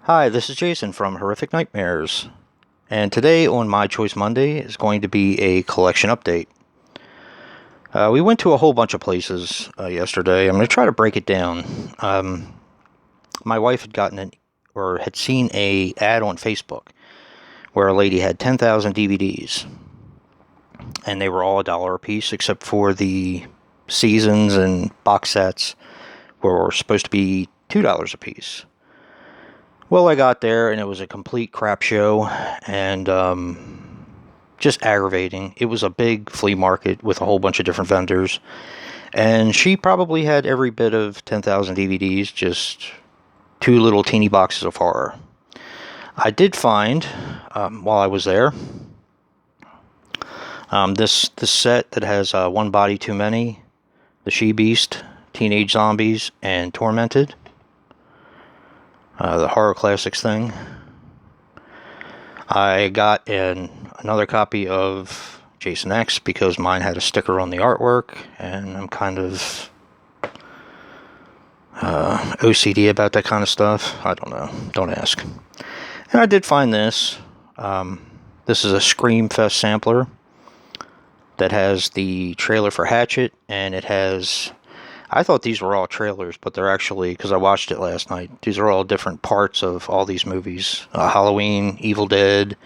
Hi, this is Jason from Horrific Nightmares, and today on My Choice Monday is going to be a collection update. We went to a whole bunch of places yesterday. I'm going to try to break it down. My wife had seen a ad on Facebook where a lady had 10,000 DVDs, and they were all $1 a piece except for the seasons and box sets were supposed to be $2 a piece. Well, I got there, and it was a complete crap show, and just aggravating. It was a big flea market with a whole bunch of different vendors, and she probably had every bit of 10,000 DVDs, just two little teeny boxes of horror. I did find, while I was there, this set that has One Body Too Many, The She-Beast, Teenage Zombies, and Tormented. The horror classics thing. I got another copy of Jason X because mine had a sticker on the artwork, and I'm kind of OCD about that kind of stuff. I don't know. Don't ask. And I did find this. This is a Screamfest sampler that has the trailer for Hatchet, and it has... I thought these were all trailers, but they're actually, because I watched it last night, these are all different parts of all these movies. Halloween, Evil Dead,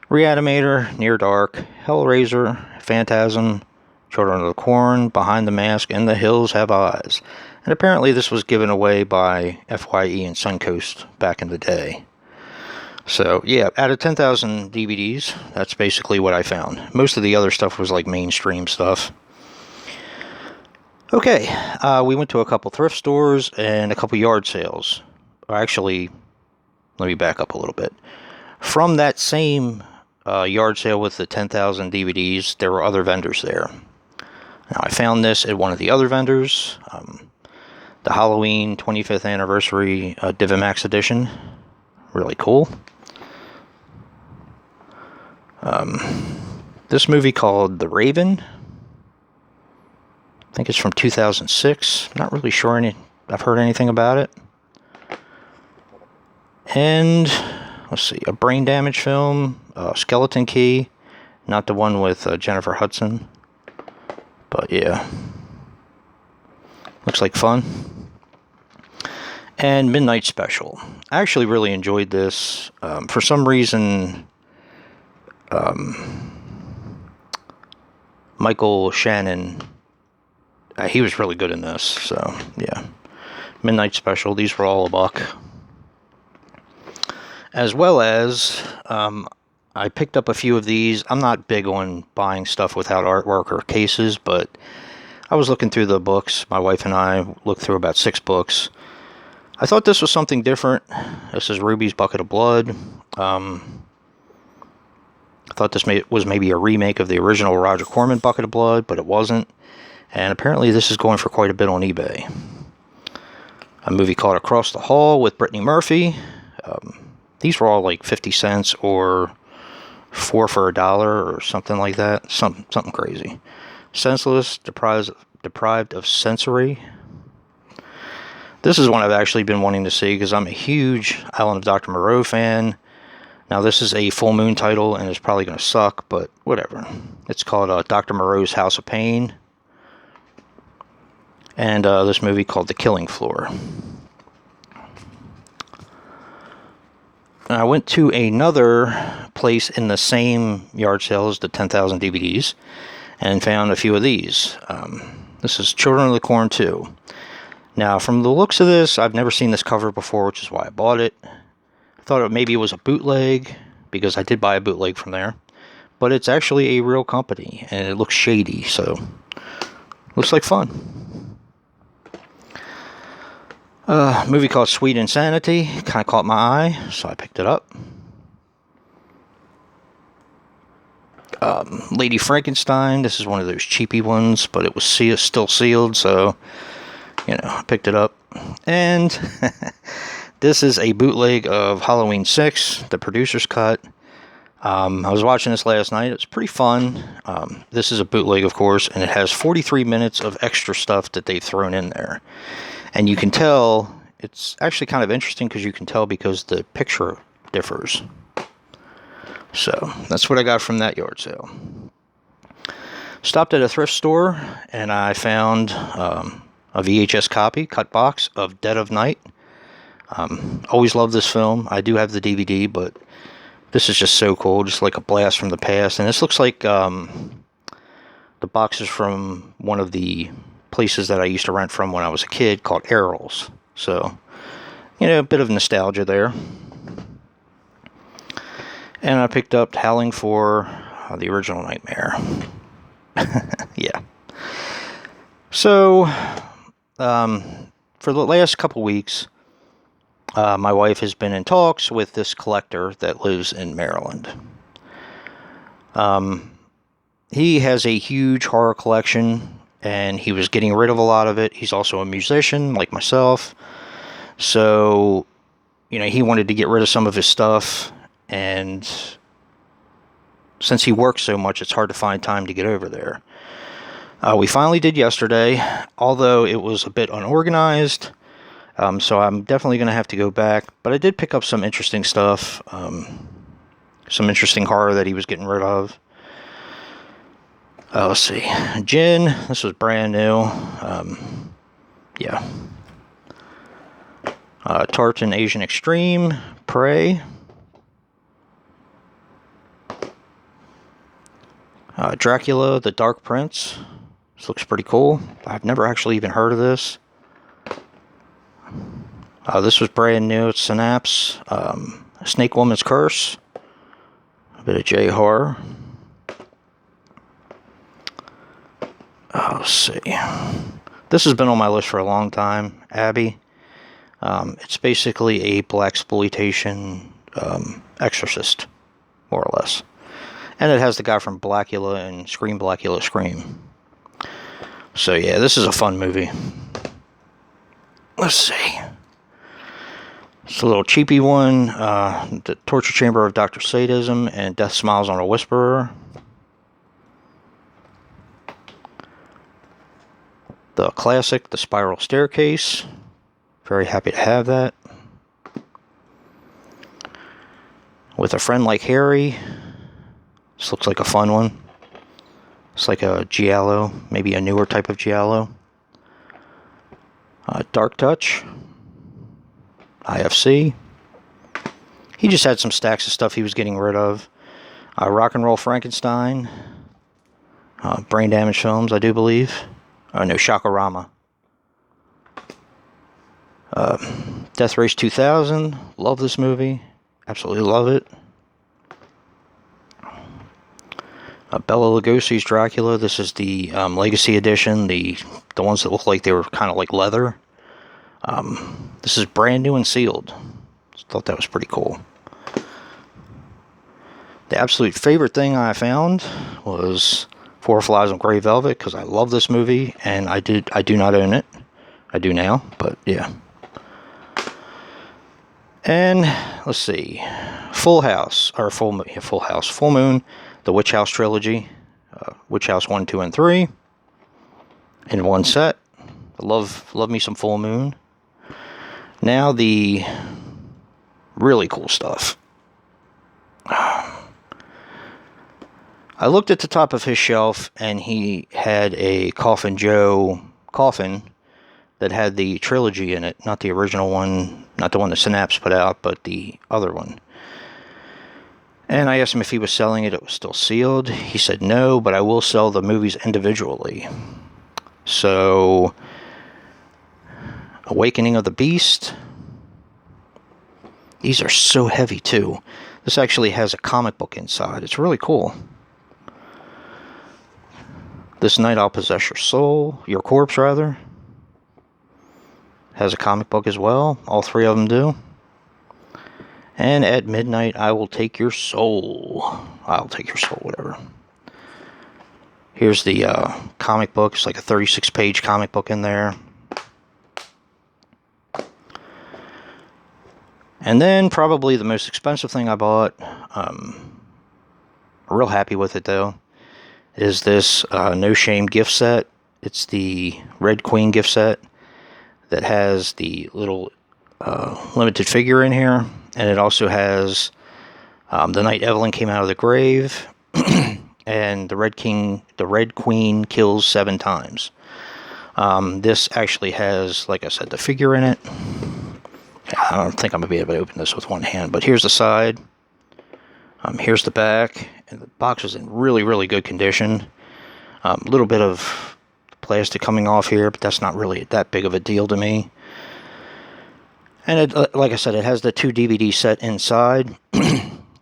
Reanimator, Near Dark, Hellraiser, Phantasm, Children of the Corn, Behind the Mask, and The Hills Have Eyes. And apparently this was given away by FYE and Suncoast back in the day. So, yeah, out of 10,000 DVDs, that's basically what I found. Most of the other stuff was like mainstream stuff. Okay, we went to a couple thrift stores and a couple yard sales. Actually, let me back up a little bit. From that same yard sale with the 10,000 DVDs, there were other vendors there. Now, I found this at one of the other vendors, the Halloween 25th Anniversary Divimax Edition. Really cool. This movie called The Raven. I think it's from 2006. Not really sure I've heard anything about it. And let's see, a brain damage film, Skeleton Key, not the one with Jennifer Hudson, but yeah, looks like fun. And Midnight Special. I actually really enjoyed this. For some reason, Michael Shannon. He was really good in this, so yeah. Midnight Special, these were all $1. As well as, I picked up a few of these. I'm not big on buying stuff without artwork or cases, but I was looking through the books. My wife and I looked through about 6 books. I thought this was something different. This is Ruby's Bucket of Blood. I thought this was maybe a remake of the original Roger Corman Bucket of Blood, but it wasn't. And apparently this is going for quite a bit on eBay. A movie called Across the Hall with Brittany Murphy. These were all like 50 cents or 4 for $1 or something like that. Something crazy. Senseless, deprived of sensory. This is one I've actually been wanting to see because I'm a huge Island of Dr. Moreau fan. Now this is a full moon title and it's probably going to suck, but whatever. It's called Dr. Moreau's House of Pain. And this movie called The Killing Floor. I went to another place in the same yard sale as the 10,000 DVDs and found a few of these. This is Children of the Corn 2. Now, from the looks of this, I've never seen this cover before, which is why I bought it. I thought maybe it was a bootleg, because I did buy a bootleg from there. But it's actually a real company, and it looks shady, so looks like fun. A movie called Sweet Insanity kind of caught my eye, so I picked it up. Lady Frankenstein, this is one of those cheapy ones, but it was still sealed, so, I picked it up. And this is a bootleg of Halloween 6, the producer's cut. I was watching this last night. It's pretty fun. This is a bootleg, of course, and it has 43 minutes of extra stuff that they've thrown in there. And you can tell It's actually kind of interesting because you can tell because the picture differs. So that's what I got from that yard sale. Stopped at a thrift store and I found a VHS copy, cut box of Dead of Night. Always loved this film. I do have the DVD, but this is just so cool, just like a blast from the past. And this looks like the boxes from one of the places that I used to rent from when I was a kid called Errol's. So, a bit of nostalgia there. And I picked up Howling for the original Nightmare. Yeah. So, for the last couple weeks, my wife has been in talks with this collector that lives in Maryland. He has a huge horror collection, and he was getting rid of a lot of it. He's also a musician, like myself. So, he wanted to get rid of some of his stuff, and since he works so much, it's hard to find time to get over there. We finally did yesterday, although it was a bit unorganized. So I'm definitely going to have to go back. But I did pick up some interesting stuff. Some interesting horror that he was getting rid of. Let's see. Gin. This was brand new. Yeah. Tartan Asian Extreme. Prey. Dracula, the Dark Prince. This looks pretty cool. I've never actually even heard of this. This was brand new. It's Synapse. Snake Woman's Curse. A bit of J-horror. Let's see. This has been on my list for a long time. Abby. It's basically a blaxploitation exorcist, more or less. And it has the guy from Blackula and Scream, Blackula, Scream. So yeah, this is a fun movie. Let's see. It's a little cheapy one. The Torture Chamber of Dr. Sadism and Death Smiles on a Whisperer. The classic, The Spiral Staircase. Very happy to have that. With a Friend Like Harry. This looks like a fun one. It's like a giallo, maybe a newer type of giallo. Dark Touch. IFC. He just had some stacks of stuff he was getting rid of. Rock and Roll Frankenstein. Brain Damage Films, I do believe. No, Shakarama. Death Race 2000. Love this movie. Absolutely love it. Bela Lugosi's Dracula. This is the Legacy Edition. The ones that look like they were kind of like leather. This is brand new and sealed. Just thought that was pretty cool. The absolute favorite thing I found was Four Flies on Grey Velvet, because I love this movie, and I do not own it. I do now, but yeah. And let's see, Full Moon, the Witch House trilogy, Witch House 1, 2, and 3, in one set. Love me some Full Moon. Now the really cool stuff. I looked at the top of his shelf, and he had a Coffin Joe coffin that had the trilogy in it, not the original one, not the one that Synapse put out, but the other one. And I asked him if he was selling it. It was still sealed. He said no, but I will sell the movies individually. So, Awakening of the Beast. These are so heavy too. This actually has a comic book inside. It's really cool. This Night I'll Possess Your Corpse rather. Has a comic book as well. All three of them do. And At Midnight I Will Take Your Soul. I'll Take Your Soul, whatever. Here's the comic book. It's like a 36-page comic book in there. And then probably the most expensive thing I bought, real happy with it though, is this No Shame gift set. It's the Red Queen gift set that has the little limited figure in here, and it also has the night Evelyn came out of the grave, and the Red Queen kills 7 times. This actually has, like I said, the figure in it. I don't think I'm going to be able to open this with one hand, but here's the side. Here's the back, and the box is in really, really good condition. A little bit of plastic coming off here, but that's not really that big of a deal to me. And it, like I said, it has the 2 DVD set inside.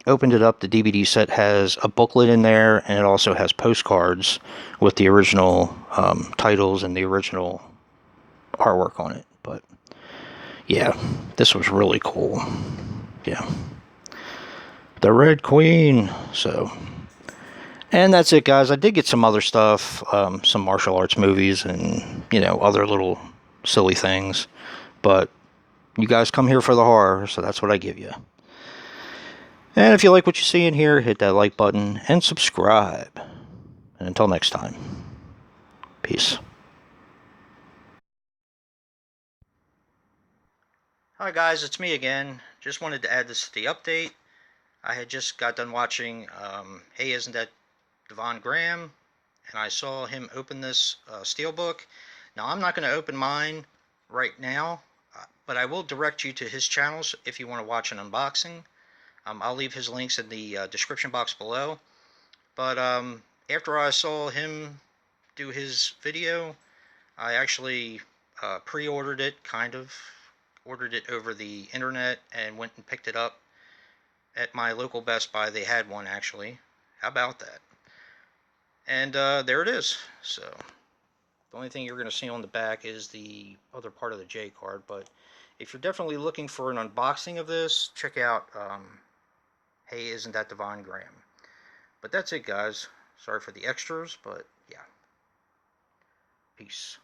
Opened it up, the DVD set has a booklet in there, and it also has postcards with the original titles and the original artwork on it. But yeah, this was really cool. Yeah. The Red Queen. So, and that's it, guys. I did get some other stuff, some martial arts movies, and other little silly things. But you guys come here for the horror, so that's what I give you. And if you like what you see in here, hit that like button and subscribe. And until next time, peace. Hi guys, it's me again. Just wanted to add this to the update. I had just got done watching Hey, Isn't That Devon Graham? And I saw him open this Steelbook. Now I'm not going to open mine right now, but I will direct you to his channels if you want to watch an unboxing. I'll leave his links in the description box below. But after I saw him do his video, I actually pre-ordered it, ordered it over the internet and went and picked it up at my local Best Buy. They had one, actually. How about that? And there it is. So the only thing you're going to see on the back is the other part of the J card. But if you're definitely looking for an unboxing of this, check out Hey, Isn't That Devon Graham? But that's it, guys. Sorry for the extras, but yeah. Peace.